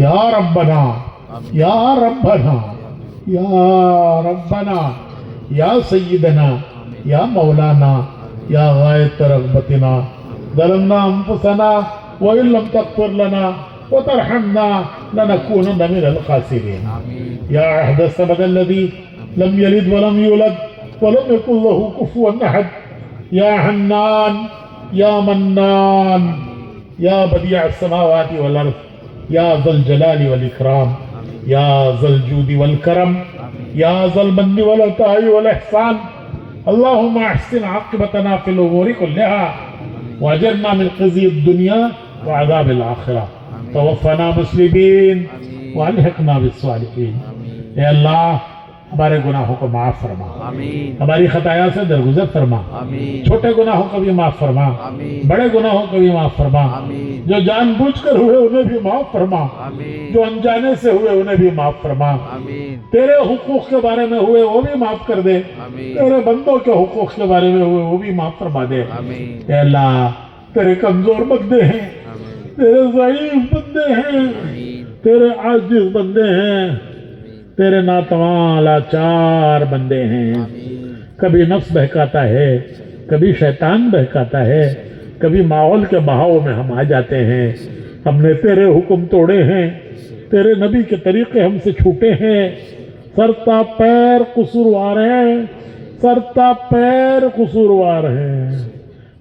یا ربنا یا ربنا یا ربنا یا سیدنا یا مولانا یا غایت رغبتنا ظلمنا انفسنا وان لم تغفر لنا وترحمنا لنكونن من الخاسرين یا احد الصمد الذي لم يلد ولم يولد ولم يكن له كفوا احد یا حنان یا منان یا بدیع السماوات والارض یا ذا الجلال والاکرام یا ذا الجود والکرم یا ذا المن والعطاء والاحسان اللهم احسن عاقبتنا في الامور كلها واجرنا من خزي الدنيا وعذاب الاخره توفنا مسلمين والحقنا بالصالحين اے اللہ ہمارے گناہوں کو معاف فرما، ہماری خطایا سے درگزر فرما، چھوٹے گناہوں کو بھی معاف فرما، بڑے گناہوں کو بھی معاف فرما، جو جان بوجھ کر ہوئے انہیں بھی معاف فرما، جو انجانے سے ہوئے انہیں بھی معاف فرما، تیرے حقوق کے بارے میں ہوئے وہ بھی معاف کر دے، تیرے بندوں کے حقوق کے بارے میں ہوئے وہ بھی معاف فرما دے۔ اے اللہ تیرے کمزور بندے ہیں، تیرے ضعیف بندے ہیں، تیرے عاجز بندے ہیں، تیرے ناتواں لاچار بندے ہیں، کبھی نفس بہکاتا ہے، کبھی شیطان بہکاتا ہے، کبھی ماحول کے بہاؤ میں ہم آ جاتے ہیں، ہم نے تیرے حکم توڑے ہیں، تیرے نبی کے طریقے ہم سے چھوٹے ہیں، سرتا پیر قصوروار ہیں، سرتا پیر قصوروار ہیں،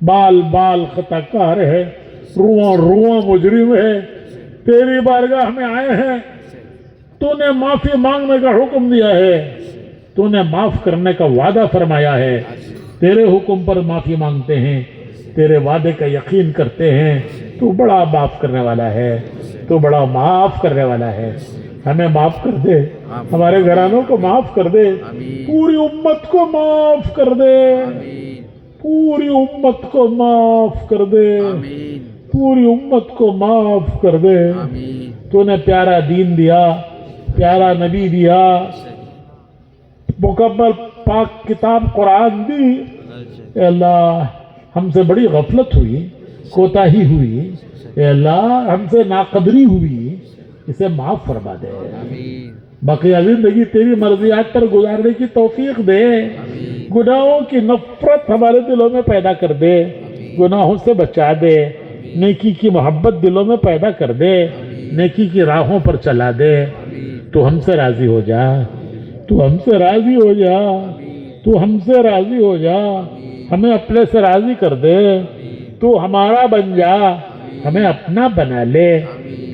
بال بال خطا کار ہے، رواں رواں مجرم ہے، تیری بارگاہ میں آئے ہیں، تو نے معافی مانگنے کا حکم دیا ہے، تو نے معاف کرنے کا وعدہ فرمایا ہے، تیرے حکم پر معافی مانگتے ہیں، تیرے وعدے کا یقین کرتے ہیں، تو بڑا معاف کرنے والا ہے، تو بڑا معاف کرنے والا ہے، ہمیں معاف کر دے، ہمارے گھرانوں کو معاف کر دے، پوری امت کو معاف کر دے، پوری امت کو معاف کر دے، پوری امت کو معاف کر دے۔ تو نے پیارا دین دیا، پیارا نبی دیا، مکمل پاک کتاب قرآن دی، اے اللہ ہم سے بڑی غفلت ہوئی، کوتاہی ہوئی، اے اللہ ہم سے ناقدری ہوئی، اسے معاف فرما دے، بقیہ زندگی تیری مرضیات پر گزارنے کی توفیق دے، گناہوں کی نفرت ہمارے دلوں میں پیدا کر دے، گناہوں سے بچا دے، نیکی کی محبت دلوں میں پیدا کر دے، نیکی کی راہوں پر چلا دے، تو ہم سے راضی ہو جا، تو ہم سے راضی ہو جا، تو ہم سے راضی ہو جا، ہمیں اپنے سے راضی کر دے، تو ہمارا بن جا، ہمیں اپنا بنا لے،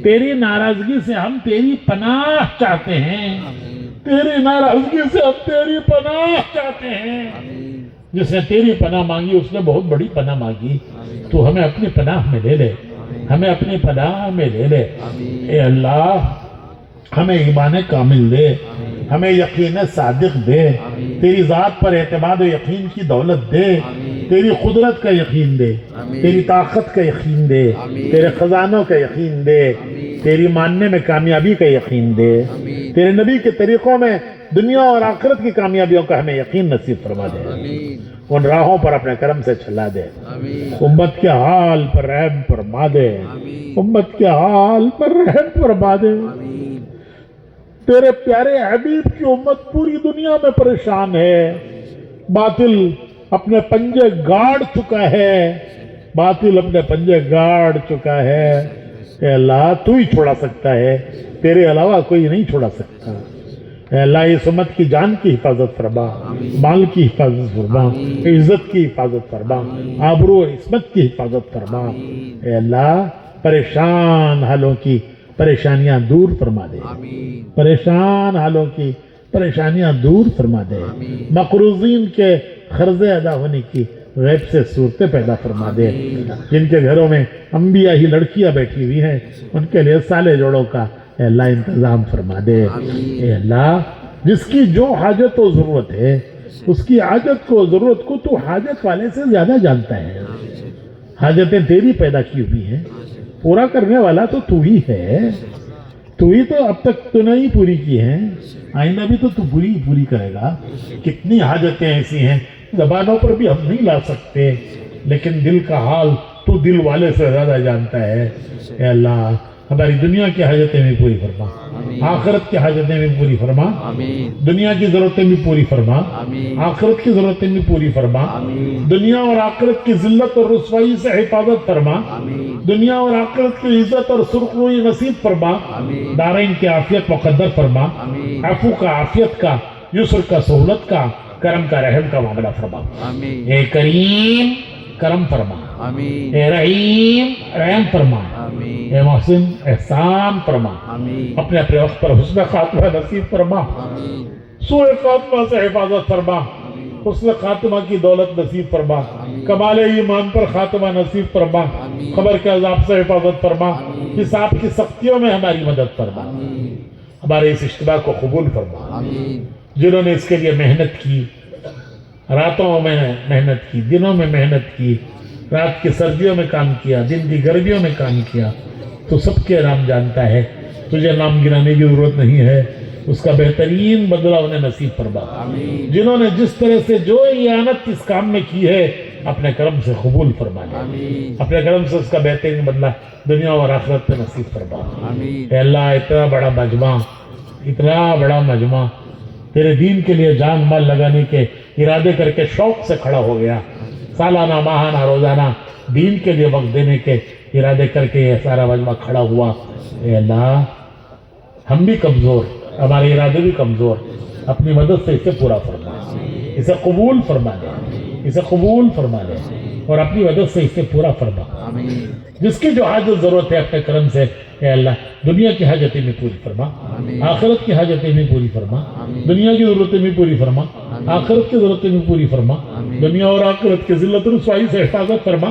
تیری ناراضگی سے ہم تیری پناہ چاہتے ہیں، تیری ناراضگی سے ہم تیری پناہ چاہتے ہیں، جس نے تیری پناہ مانگی اس نے بہت بڑی پناہ مانگی، تو ہمیں اپنی پناہ میں لے لے، ہمیں اپنی پناہ میں لے لے، اے اللہ ہمیں ایمان کامل دے، ہمیں یقین صادق دے، تیری ذات پر اعتماد و یقین کی دولت دے، تیری قدرت کا یقین دے، تیری طاقت کا یقین دے، تیرے خزانوں کا یقین دے، تیری ماننے میں کامیابی کا یقین دے، تیرے نبی کے طریقوں میں دنیا اور آخرت کی کامیابیوں کا ہمیں یقین نصیب فرما دے، ان راہوں پر اپنے کرم سے چلا دے، امت کے حال پر رحم فرما دے، امت کے حال پر رحم فرما دے، تیرے پیارے حبیب کی امت پوری دنیا میں پریشان ہے، باطل اپنے پنجے گاڑ چکا ہے، باطل اپنے پنجے گاڑ چکا ہے، اے اللہ تو ہی چھوڑا سکتا ہے، تیرے علاوہ کوئی نہیں چھوڑا سکتا، اے اللہ اس امت کی جان کی حفاظت فرما، مال کی حفاظت فرما، عزت کی حفاظت فرما، آبرو و عصمت کی حفاظت فرما، اے اللہ پریشان حالوں کی پریشانیاں دور فرما دے، پریشان حالوں کی پریشانیاں دور فرما دے، مقروضین کے قرضے ادا ہونے کی غیب سے صورتیں پیدا فرما دے، جن کے گھروں میں انبیاء ہی لڑکیاں بیٹھی ہوئی ہیں ان کے لیے سالے جوڑوں کا اے اللہ انتظام فرما دے، اے اللہ جس کی جو حاجت و ضرورت ہے اس کی حاجت کو ضرورت کو تو حاجت والے سے زیادہ جانتا ہے، حاجتیں تیری پیدا کی ہوئی ہیں، پورا کرنے والا تو تو ہی ہے، تو ہی تو اب تک تو نہیں پوری کی ہیں، آئندہ بھی تو پوری کرے گا، کتنی حاجتیں ایسی ہیں زبانوں پر بھی ہم نہیں لا سکتے، لیکن دل کا حال تو دل والے سے زیادہ جانتا ہے، اے اللہ ہماری دنیا کی حاجتیں بھی پوری فرما، آخرت کی حاجتیں بھی پوری فرما، دنیا کی ضرورتیں بھی پوری فرما، آخرت کی ضرورتیں بھی پوری فرما، دنیا اور آخرت کی ذلت اور رسوائی سے حفاظت فرما، دنیا اور آخرت کی عزت اور سرخروئی نصیب فرما، دارین کی عافیت مقدر فرما، عفو کا، عافیت کا، یسر کا، سہولت کا، کرم کا، رحم کا معاملہ فرما۔ اے کریم کرم فرما، اے رحیم رحم فرما، اے محسن احسان فرما، اپنے اپنے وقت پر حسن خاتمہ نصیب فرما، سوء خاتمہ سے حفاظت فرما، حسن خاتمہ کی دولت نصیب فرما، کمال ایمان پر خاتمہ نصیب فرما، قبر کے عذاب سے حفاظت فرما، حساب کی سختیوں میں ہماری مدد فرما، ہمارے اس اجتماع کو قبول فرما۔ جنہوں نے اس کے لیے محنت کی، راتوں میں محنت کی، دنوں میں محنت کی، رات کی سردیوں میں کام کیا، دن کی گرمیوں میں کام کیا، تو سب کے نام جانتا ہے، تجھے نام گرانے کی ضرورت نہیں ہے، اس کا بہترین بدلہ انہیں نصیب فرما۔ جنہوں نے جس طرح سے جو اعانت اس کام میں کی ہے اپنے کرم سے قبول فرما لے، اپنے کرم سے اس کا بہترین بدلہ دنیا اور آخرت میں نصیب فرما۔ اے اللہ اتنا بڑا مجمع تیرے دین کے لیے جان مال لگانے کے ارادے کر کے شوق سے کھڑا ہو گیا، سالانہ ماہانہ روزانہ دین کے لیے وقت دینے کے ارادے کر کے یہ سارا مجمع کھڑا ہوا۔ اے اللہ ہم بھی کمزور، ہمارے ارادے بھی کمزور، اپنی مدد سے اسے پورا فرما، اسے قبول فرما لے، اسے قبول فرما لے اور اپنی مدد سے اسے پورا فرما۔ جس کی جو حاجت ضرورت ہے اپنے کرم سے اے اللہ دنیا کی حاجتیں بھی پوری فرما، آخرت کی حاجتیں بھی پوری فرما، دنیا کی ضرورتیں بھی پوری فرما، آخرت کی ضرورتیں بھی پوری فرما، دنیا اور آخرت کی ذلت رسوائی سے حفاظت فرما،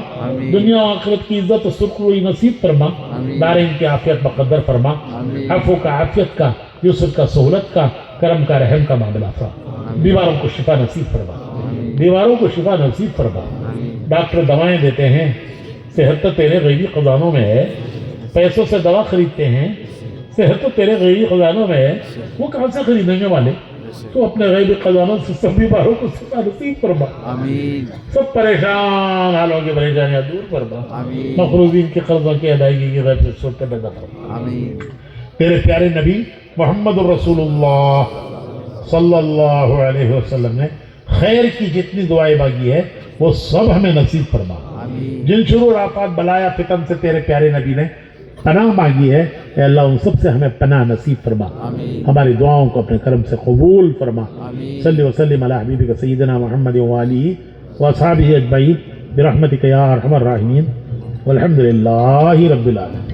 دنیا اور آخرت کی عزت و سرخروئی نصیب فرما، دارین کی عافیت مقدر فرما، عفو کا، عافیت کا، یسر کا، سہولت کا، کرم کا، رحم کا معاملہ فرما، بیماروں کو شفا نصیب فرما، بیماروں کو شفا نصیب فرما۔ ڈاکٹر دوائیں دیتے ہیں، صحت تو تیرے غیبی خزانوں میں ہے، پیسوں سے دوا خریدتے ہیں، صحت تو تیرے غیبی خزانوں میں ہے، وہ کہاں سے خریدیں گے والے؟ تو اپنے غیبی خزانوں سے سب بیماروں کو شفا نصیب فرما، سب پریشان حالوں کی پریشانیاں دور فرما، مقروضین کی قرضوں کی ادائیگی کی غیب سے صورتیں پیدا فرما۔ تیرے پیارے نبی محمد رسول اللہ صلی اللہ علیہ وسلم نے خیر کی جتنی دعائیں مانگی ہے وہ سب ہمیں نصیب فرما۔ جن شرور آفات بلایا فتن سے تیرے پیارے نبی نے پناہ مانگی ہے اے اللہ ان سب سے ہمیں پناہ نصیب فرما، ہماری دعاؤں کو اپنے کرم سے قبول فرما۔ صلی وسلم علی حبیبک سیدنا محمد وآلہ واصحابہ اجمعین برحمتک یا ارحم الراحمین والحمد للہ رب العالمین۔